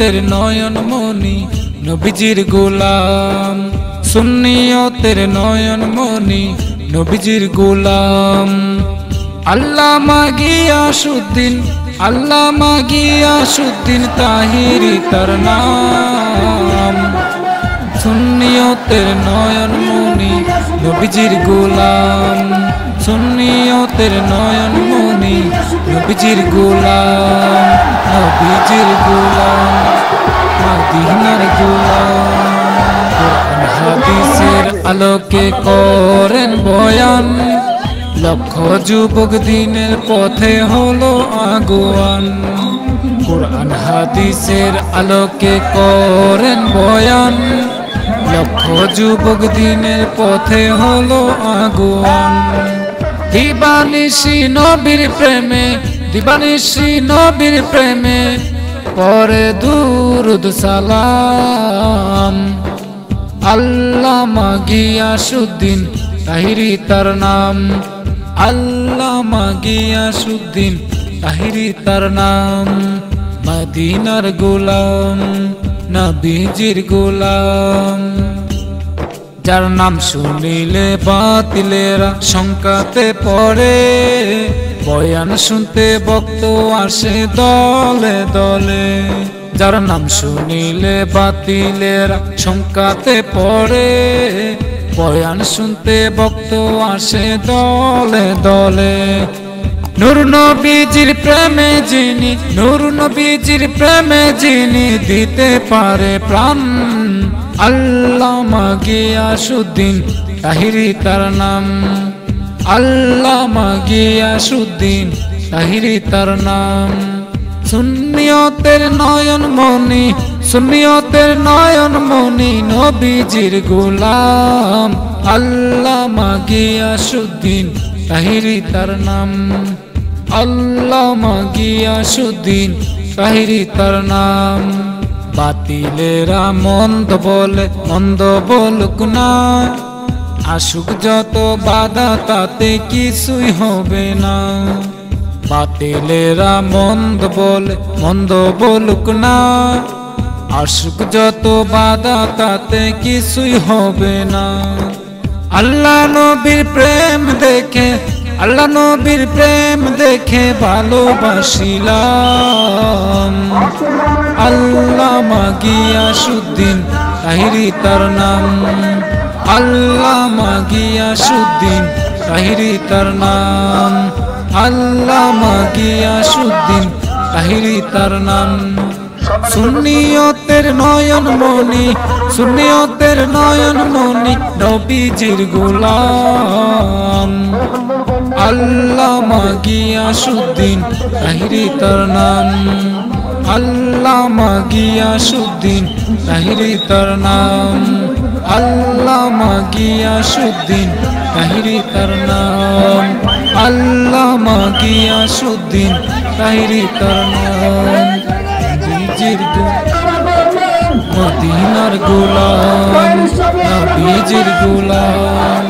সুন্নিয়তের নয়ন মনি নবীজির গোলাম, সুন্নিয়তের নয়ন মনি নবীজির গোলাম। আল্লামা গিয়াসউদ্দিন, আল্লামা গিয়াসউদ্দিন তাহিরি তার নাম। সুন্নিয়তের নয়ন মনি নবীজির গোলাম, সুন্নিয়তের নয়ন মনি নবীজির গোলাম, নবীজির গোলাম, মদিনার গোলাম। কোরআন হাদিসের আলোকে করেন বয়ান, লক্ষ যুবক দিনের পথে হলো আগুয়ান। কোরআন হাদিসের আলোকে করেন বয়ান, লক্ষ যুবক দিনের পথে হলো আগুয়ান। দিবানিশি নবীর প্রেমে, দিবানিশি নবীর প্রেমে পরে দুরুদ সালাম। আল্লামা গিয়াসউদ্দিন তাহিরি তার নাম, আল্লামা গিয়াসউদ্দিন তাহিরি তার নাম। মদিনার গোলাম, নবীজির গোলাম। যার নাম শুনিলে বাতিলেরা শঙ্কাতে পড়ে, বয়ান শুনতে ভক্ত আসে দলে দলে। যার নাম শুনিলে বাতিলেরা শঙ্কাতে পড়ে, বয়ান শুনতে ভক্ত আসে দলে দলে। নূর নবীজির প্রেমে যিনি, নূর নবীজির প্রেমে যিনি দিতে পারে প্রাণ। আল্লামা গিয়াসউদ্দিন তাহিরি তার নাম, আল্লামা গিয়াসউদ্দিন তাহিরি তার নাম। সুন্নিয়তের নয়ন মনি, সুন্নিয়তের নয়ন মনি নবীজির গোলাম। আল্লামা গিয়াসউদ্দিন তাহিরি তার নাম, আল্লামা গিয়াসউদ্দিন তাহিরি তার নাম। বাতিলেরা মন্দ বলে মন্দ বলুক না, আসুক যত বাধা তাতে কিছুই হবে না। বাতিলেরা মন্দ বলে মন্দ বলুক না, আসুক যত বাধা তাতে কিছুই হবে না। আল্লাহ নবীর প্রেম দেখে, আল্লাহ নবীর প্রেম দেখে ভালোবাসিলাম। আল্লামা গিয়াসউদ্দিন তাহিরি তার নাম, আল্লামা গিয়াসউদ্দিন তাহিরি তার নাম, আল্লামা গিয়াসউদ্দিন তাহিরি তার নাম। সুন্নিয়তের নয়ন মনি, সুন্নিয়তের নয়ন মনি নবীজির গোলাম। আল্লামা গিয়াসউদ্দিন তাহিরি তার নাম, আল্লামা গিয়াসউদ্দিন তাহিরি তার নাম, আল্লামা গিয়াসউদ্দিন তাহিরি তার নাম, আল্লামা গিয়াসউদ্দিন তাহিরি তার নাম। মদিনার গোলাম, নবীজির গোলাম,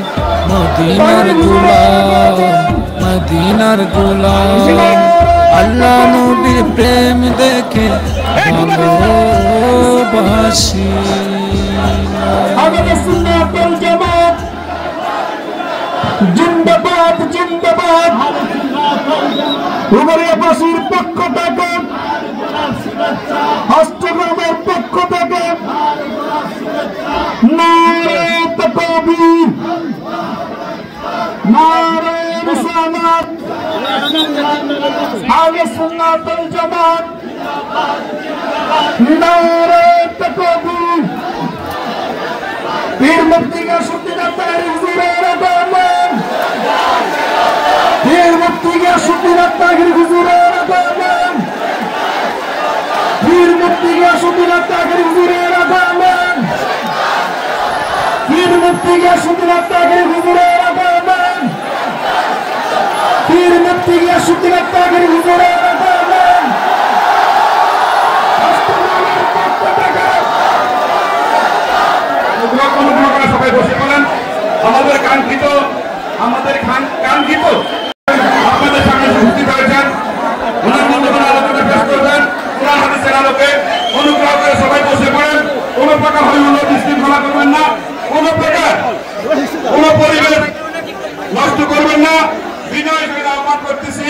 মদিনার গোলাম, মদিনার গোলাম। আল্লাহ নবীর প্রেম দেখে ভালোবাসি। জিন্দাবাদ জিন্দাবাদ, উমরিয়াবাসীর পক্ষ থেকে, অষ্টগ্রামের পক্ষ থেকে নারে তাকবীর, নারে রিসালাত, আহলে সুন্নাত ওয়াল জামাত, নারে তাকবীর। পীর মুফতি গিয়াসউদ্দিন তাহিরি হুজুরের আগমন, পীর মুফতি গিয়াসউদ্দিন তাহিরি হুজুরের আগমন, পীর মুফতি গিয়াসউদ্দিন তাহিরি হুজুরের আগমন, পীর মুফতি গিয়াসউদ্দিন তাহিরি হুজুরের আগমন, পীর মুফতি গিয়াসউদ্দিন তাহিরি হুজুরের আগমন। সবাই বসে পড়েন। আমাদের কাঙ্ক্ষিত আপনাদের সামনে উপস্থিত হয়েছেন, ওনার মধ্যে আলোচনা পেশ করবেন কোরআন হাদিসের আলোকে। অনুগ্রহ করতেছি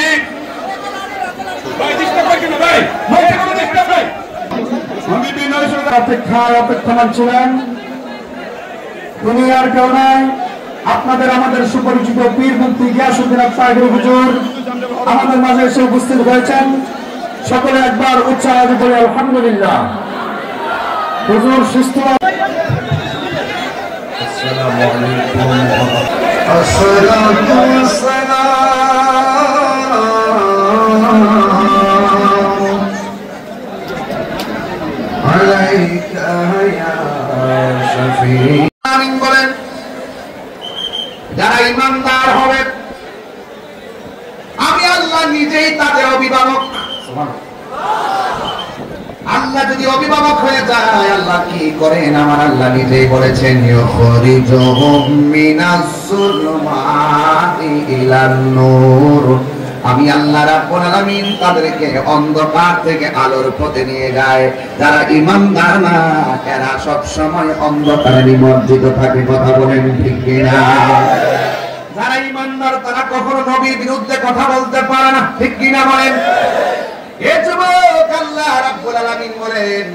ভাই ডিস্টার্ব করেন না ভাই ভাই কোনো ডিস্টার্ব নাই আমি বিনয় সরকার অপেক্ষমান ছিলেন দুনিয়ার কেউ নাই আপনাদের আমাদের সুপরিচিত পীর মুফতি গিয়াসউদ্দিন আফসারী হুজুর আমাদের মাঝে এসে উপস্থিত হয়েছেন সকলে একবার উচ্চারণ করে আলহামদুলিল্লাহ হুজুর সুস্থ আসসালামু আলাইকুম আসসালাতু ওয়াসসালামু আলাইকা ইয়া শাফি আমিন বলেন যারা ইমানদার হবে আমি আল্লাহ নিজেই তাদের অভিভাবক আল্লাহ যদি অভিভাবক হয়ে যায় আল্লাহ কি করেন আমার আল্লাহ নিজেই বলেছেন ইউখরিজুহুম মিনাজ যুলুমাতি ইলান নূর আমি আল্লাহ রাব্বুল আলামিন তাদেরকে অন্ধকার থেকে আলোর পথে নিয়ে যায় যারা ঈমানদার না এরা সব সময় অন্ধকারে নিমজ্জিত থাকে কথা বলেন ঠিক কিনা যারা ঈমানদার তারা কখনো নবীর বিরুদ্ধে কথা বলতে পারে না ঠিক কিনা বলেন এ যুবক আল্লাহ রাব্বুল আলামিন বলেন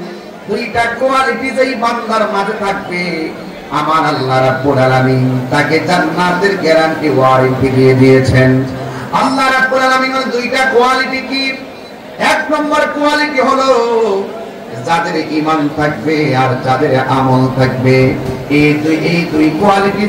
দুইটা কোয়ালিটি যেই বান্দার মাঝে থাকবে আমার আল্লাহ রাব্বুল আলামিন তাকে জান্নাতের গ্যারান্টি ওয়ারেন্টি দিয়ে দিয়েছেন আল্লাহ রাব্বুল আলামিনের দুইটা কোয়ালিটি কি এক নম্বর কোয়ালিটি হলো যাদের ঈমান থাকবে আর যাদের আমল থাকবে এই দুই কোয়ালিটি